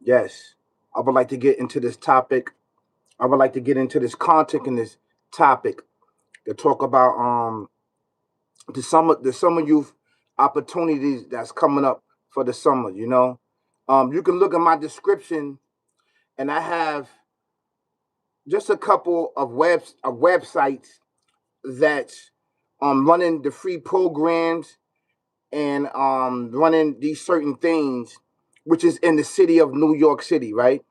Yes, I would like to get into this topic. I would like to get into this content in this topic to talk about the summer youth opportunities that's coming up for the summer. You can look at my description, and I have just a couple of websites that running the free programs and running these certain things, which is in the city of New York City, right?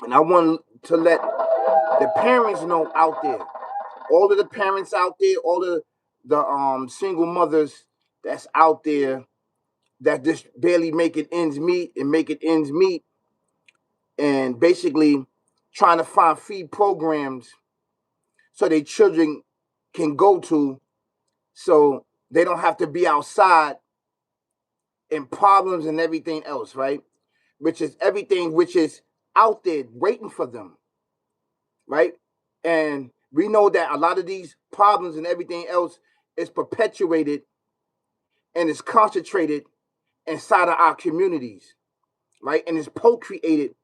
And I want to let the parents know out there, all of the parents out there, all of the single mothers that's out there that just barely making ends meet and making ends meet, and basically trying to find free programs so their children can go to, so they don't have to be outside in problems and everything else, right? Which is everything which is out there waiting for them, right? And we know that a lot of these problems and everything else is perpetuated and is concentrated inside of our communities, right? And is co-created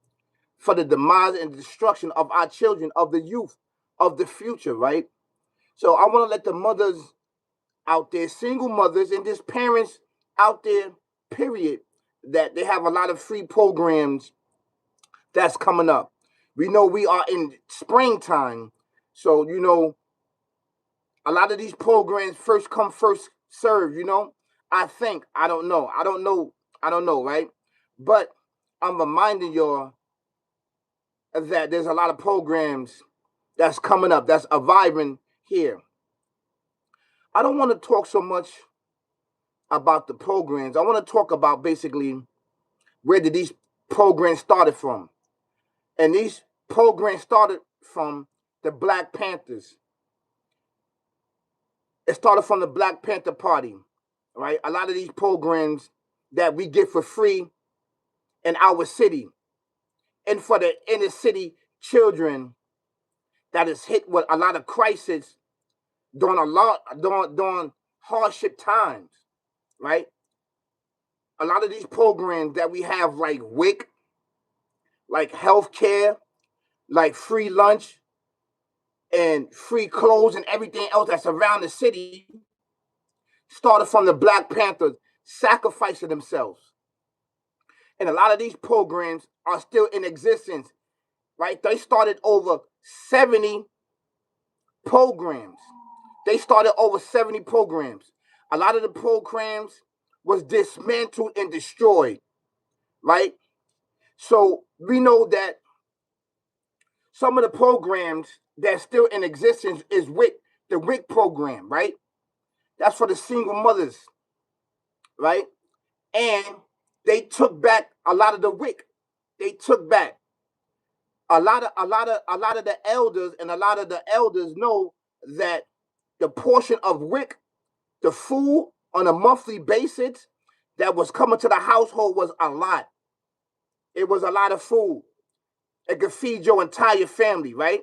for the demise and destruction of our children, of the youth, of the future, right? So I want to let the mothers out there, single mothers, and just parents out there, period, that they have a lot of free programs that's coming up. We know we are in springtime, so a lot of these programs first come first serve. I don't know, right? But I'm reminding y'all that there's a lot of programs that's coming up that's arriving here. I don't want to talk so much about the programs. I want to talk about basically where did these programs started from. And these programs started from the Black Panthers. It started from the Black Panther Party, right? A lot of these programs that we get for free in our city, and for the inner city children that is hit with a lot of crisis during hardship times, right? A lot of these programs that we have, like WIC, like healthcare, like free lunch and free clothes and everything else that's around the city, started from the Black Panthers sacrificing themselves. And a lot of these programs are still in existence, right? They started over 70 programs. They started over 70 programs. A lot of the programs was dismantled and destroyed, right? So we know that some of the programs that's still in existence is the WIC program, right? That's for the single mothers, right? And they took back a lot of the WIC. They took back a lot of the elders, and a lot of the elders know that the portion of WIC, the food on a monthly basis that was coming to the household was a lot. It was a lot of food. It could feed your entire family, right?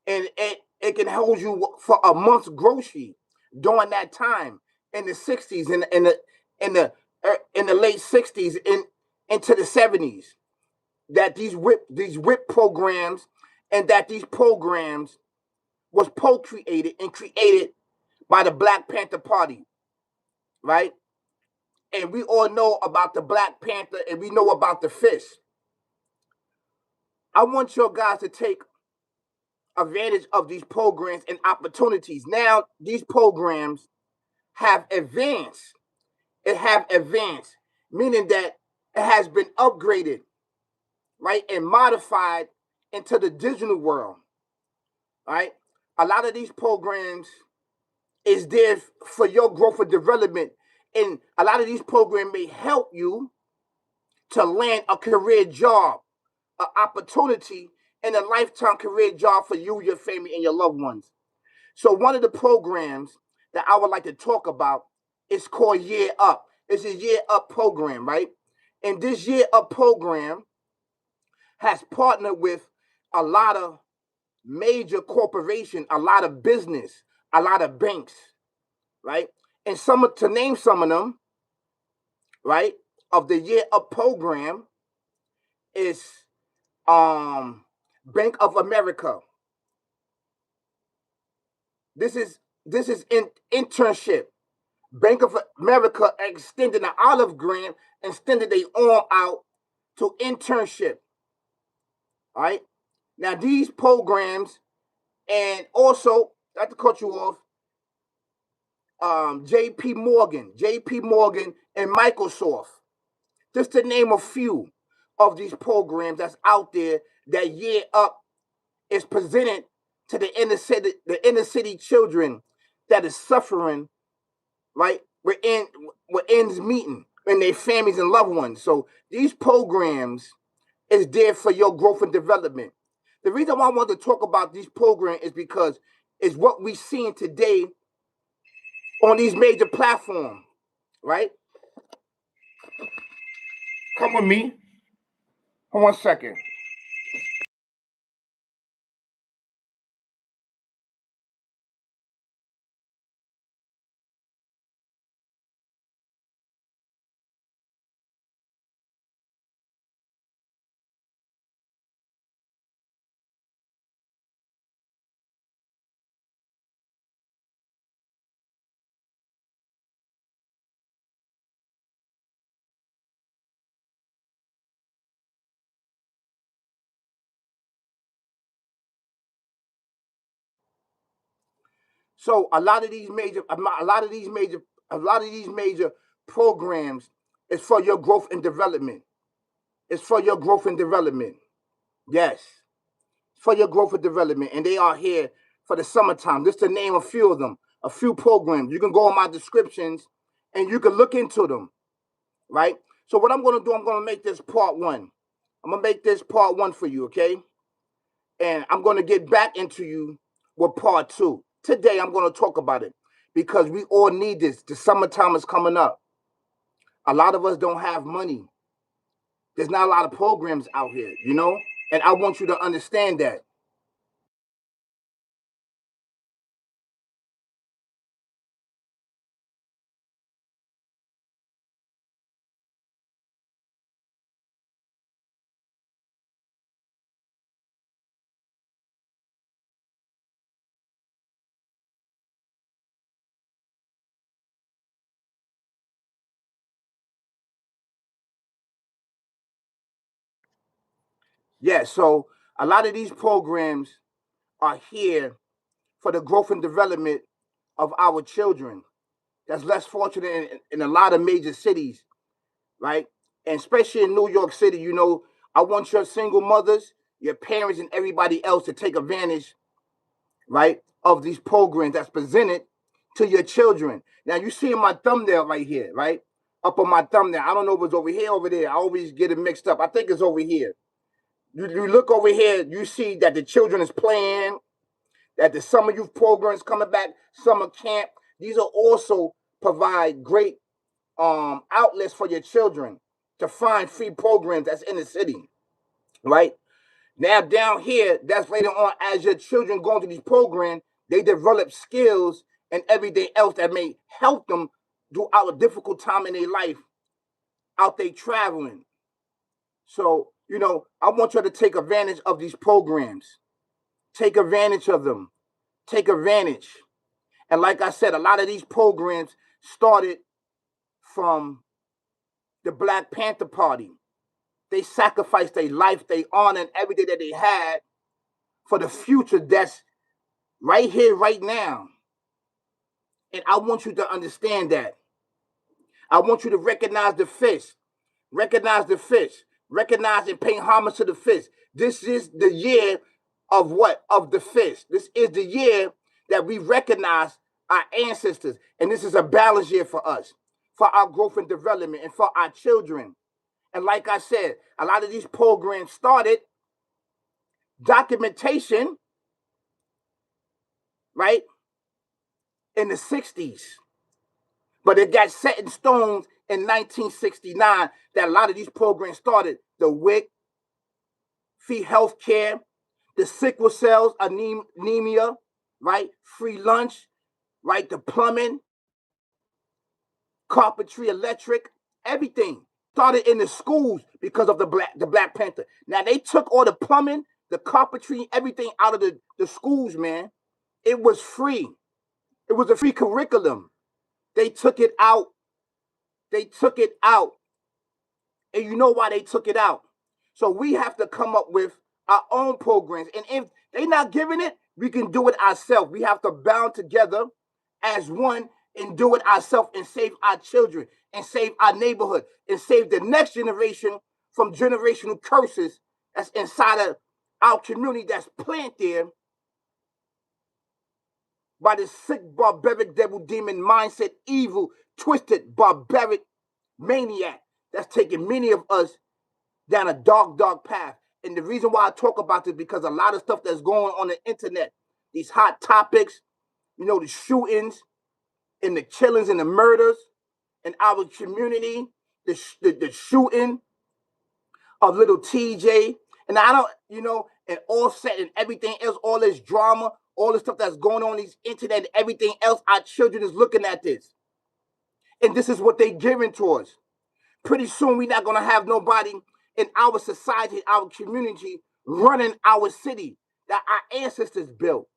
And it can hold you for a month's grocery during that time in the 60s, in the in the late 60s, into the 70s, that these WIP programs, and that these programs was co-created and created by the Black Panther Party, right? And we all know about the Black Panther, and we know about the fist. I want your guys to take advantage of these programs and opportunities. Now, these programs have advanced. It have advanced, meaning that it has been upgraded, right, and modified into the digital world, right? A lot of these programs is there for your growth and development, and a lot of these programs may help you to land a career job, an opportunity, and a lifetime career job for you, your family, and your loved ones. So one of the programs that I would like to talk about is called Year Up. It's a Year Up program, right? And this Year Up program has partnered with a lot of major corporations, a lot of business, a lot of banks, right? And to name some of them, right, of the Year Up program is Bank of America. This is internship. Bank of America extended an olive grant, extended their arm out to internship. All right. Now these programs, and also not to cut you off, J.P. Morgan, and Microsoft. Just to name a few of these programs that's out there that year up is presented to the inner city children that is suffering, right? We're ends meeting and their families and loved ones. So these programs is there for your growth and development. The reason why I want to talk about these programs is because it's what we're seeing today on these major platforms, right? Come with me. Hold 1 second. So a lot of these major programs is for your growth and development. It's for your growth and development. Yes, for your growth and development, and they are here for the summertime. Just to name a few of them, a few programs. You can go on my descriptions, and you can look into them. Right. So what I'm going to do, I'm going to make this part one. I'm going to make this part one for you. Okay. And I'm going to get back into you with part two. Today, I'm going to talk about it because we all need this. The summertime is coming up. A lot of us don't have money. There's not a lot of programs out here, and I want you to understand that. Yeah, so a lot of these programs are here for the growth and development of our children that's less fortunate in a lot of major cities, right? And especially in New York City, I want your single mothers, your parents, and everybody else to take advantage, right, of these programs that's presented to your children. Now, you see my thumbnail right here, right? Up on my thumbnail. I don't know if it's over here, over there. I always get it mixed up. I think it's over here. You look over here, you see that the children is playing, that the summer youth programs coming back, summer camp. These are also provide great outlets for your children to find free programs that's in the city, right? Now down here, that's later on as your children go into these programs, they develop skills and everything else that may help them throughout a difficult time in their life out there traveling. So, I want you to take advantage of these programs. Take advantage of them. Take advantage. And like I said, a lot of these programs started from the Black Panther Party. They sacrificed their life, their honor, and everything that they had for the future that's right here, right now. And I want you to understand that. I want you to recognize the fish. Recognize the fish. Recognize and pay homage to the fish. This is the year of what? Of the fish. This is the year that we recognize our ancestors. And this is a balance year for us, for our growth and development, and for our children. And like I said, a lot of these programs started documentation, right, in the 60s. But it got set in stone in 1969 that a lot of these programs started. The WIC, free health care, the sickle cells, anemia, right? Free lunch, right? The plumbing, carpentry, electric, everything. Started in the schools because of the Black Panther. Now they took all the plumbing, the carpentry, everything out of the schools, man. It was free. It was a free curriculum. They took it out. They took it out. And you know why they took it out. So we have to come up with our own programs. And if they're not giving it, we can do it ourselves. We have to bound together as one and do it ourselves and save our children and save our neighborhood and save the next generation from generational curses that's inside of our community that's planted there by this sick, barbaric, devil, demon mindset, evil, twisted, barbaric maniac that's taking many of us down a dark, dark path. And the reason why I talk about this because a lot of stuff that's going on the internet, these hot topics, you know, the shootings and the killings and the murders in our community, the shooting of little TJ, and I don't, you know, and Offset and everything else, all this drama, all the stuff that's going on these internet and everything else, our children is looking at this. And this is what they giving to us. Pretty soon we're not going to have nobody in our society, our community, running our city that our ancestors built.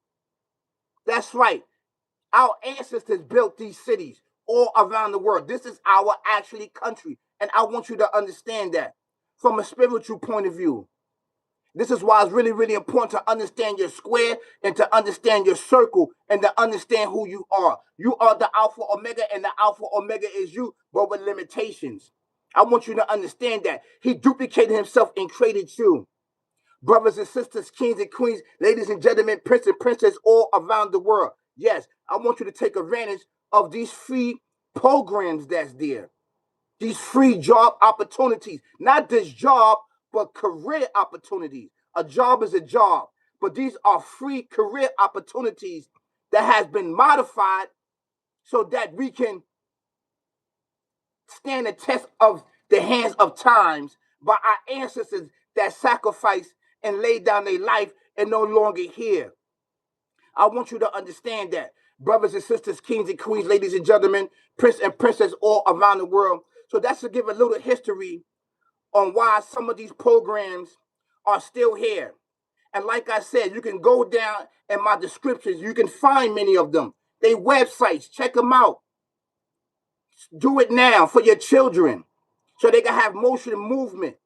That's right. Our ancestors built these cities all around the world. This is our actually country. And I want you to understand that from a spiritual point of view. This is why it's really, really important to understand your square and to understand your circle and to understand who you are. You are the Alpha Omega, and the Alpha Omega is you, but with limitations. I want you to understand that. He duplicated himself and created you. Brothers and sisters, kings and queens, ladies and gentlemen, prince and princess all around the world. Yes, I want you to take advantage of these free programs that's there. These free job opportunities. Not this job, but career opportunities. A job is a job, but these are free career opportunities that has been modified so that we can stand the test of the hands of times by our ancestors that sacrificed and laid down their life and no longer here. I want you to understand that, brothers and sisters, kings and queens, ladies and gentlemen, prince and princess all around the world. So that's to give a little history on why some of these programs are still here. And like I said, you can go down in my descriptions. You can find many of them. They websites. Check them out. Do it now for your children so they can have motion and movement.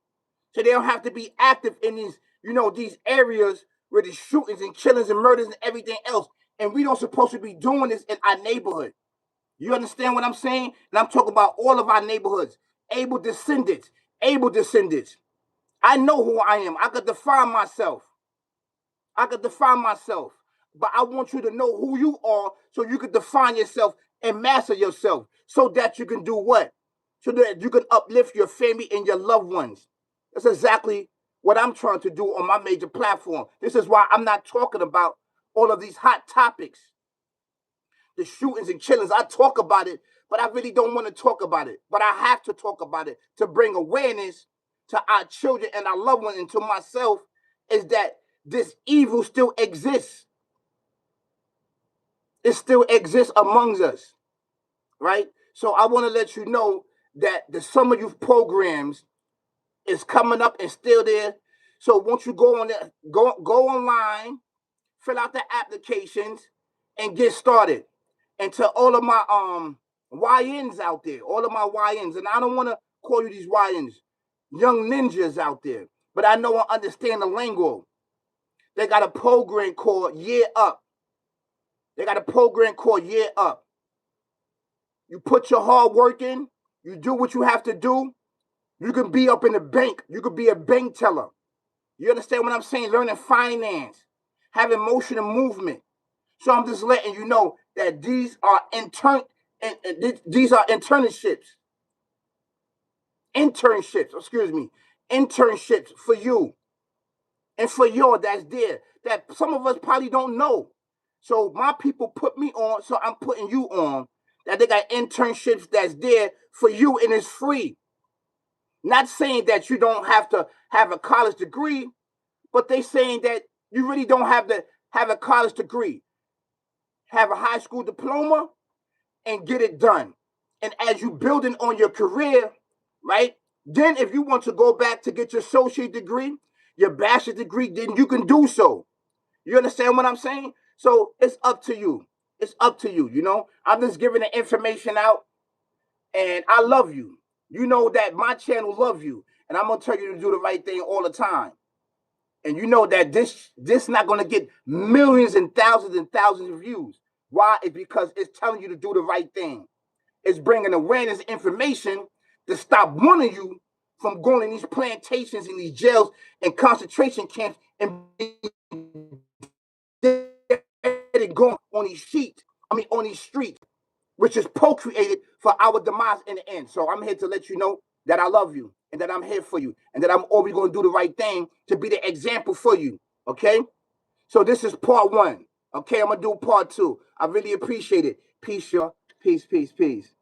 So they don't have to be active in these, you know, these areas where the shootings and killings and murders and everything else. And we don't supposed to be doing this in our neighborhood. You understand what I'm saying? And I'm talking about all of our neighborhoods. Able descendants. Able descendants. I know who I am. I could define myself. I could define myself. But I want you to know who you are so you can define yourself and master yourself so that you can do what? So that you can uplift your family and your loved ones. That's exactly what I'm trying to do on my major platform. This is why I'm not talking about all of these hot topics. The shootings and killings. I talk about it, but I really don't want to talk about it. But I have to talk about it to bring awareness to our children and our loved ones and to myself is that this evil still exists. It still exists amongst us, right? So I want to let you know that the summer youth programs is coming up and still there. So once you go on there, go online, fill out the applications, and get started. And to all of my YNs out there, all of my YNs, and I don't want to call you these YNs, young ninjas out there, but I know I understand the lingo. They got a program called Year Up. They got a program called Year Up. You put your hard work in, you do what you have to do, you can be up in the bank. You could be a bank teller. You understand what I'm saying? Learning finance, having motion and movement. So I'm just letting you know that these are these are internships. Internships for you and for your that's there that some of us probably don't know. So my people put me on, so I'm putting you on. That they got internships that's there for you and it's free. Not saying that you don't have to have a college degree, but they saying that you really don't have to have a college degree. Have a high school diploma and get it done. And as you building on your career, right? Then if you want to go back to get your associate degree, your bachelor's degree, then you can do so. You understand what I'm saying? So it's up to you. It's up to you, you know? I'm just giving the information out, and I love you. You know that my channel love you, and I'm going to tell you to do the right thing all the time. And you know that this not going to get millions and thousands of views. Why? It's because it's telling you to do the right thing. It's bringing awareness information to stop one of you from going in these plantations and these jails and concentration camps and going on these sheets. On these streets, which is procreated for our demise in the end. So I'm here to let you know that I love you and that I'm here for you and that I'm always going to do the right thing to be the example for you. Okay? So this is part 1. Okay, I'm going to do part 2. I really appreciate it. Peace, y'all. Peace, peace, peace.